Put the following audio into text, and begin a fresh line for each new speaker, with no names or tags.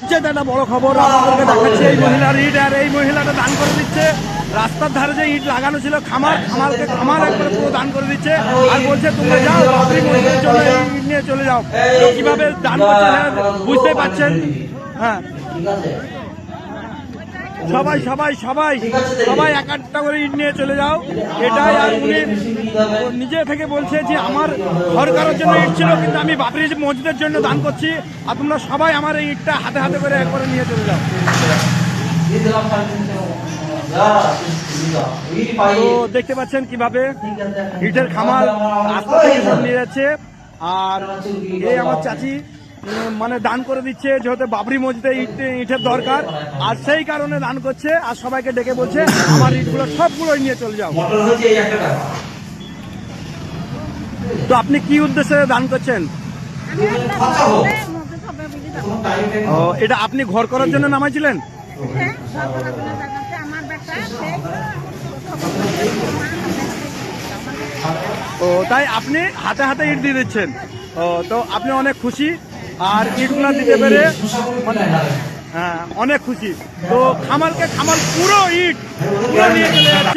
একটা বড় খবর আপনাদেরকে দেখাচ্ছে। এই মহিলার ইট, আর এই মহিলাটা দান করে দিচ্ছে রাস্তার ধারে যে ইট লাগানো ছিল খামার একবারে পুরো দান করে দিচ্ছে, আর বলছে তোমরা যাও বাবরি মসজিদের জন্য এই ইট নিয়ে চলে যাও। তো কিভাবে দান করছে বুঝতে পারছেন। হ্যাঁ, সবাই সবাই সবাই সবাই এক একটা করে ইট নিয়ে চলে যাও, এটাই। আর উনি নিজে থেকে বলছে যে আমার ঘর করার জন্য ইট ছিল, কিন্তু আমি বাবরি মসজিদের জন্য দান করছি, আর তোমরা সবাই আমার এই ইটটা হাতে হাতে করে একবারে নিয়ে চলে যাও। তো দেখতে পাচ্ছেন কিভাবে ইটের খামার রাস্তা থেকে সব নিয়ে যাচ্ছে, আর এই আমার চাচি মানে দান করে দিচ্ছে, যেহেতু বাবরি মসজিদে ইটের দরকার, আর সেই কারণে দান করছে, আর সবাইকে ডেকে বলছে আমার ইটগুলো সবগুলো নিয়ে চলে যাও। তো আপনি কি উদ্দেশ্যে দান করছেন? ও, এটা আপনি ঘর করার জন্য নামাইছিলেন? ও, তাই আপনি হাতে হাতে ইট দিয়ে দিচ্ছেন। ও, তো আপনি অনেক খুশি, আর ইটগুলা দিতে পেরে হ্যাঁ অনেক খুশি। তো খামার পুরো ইট পুরো নিয়ে চলে যাচ্ছে।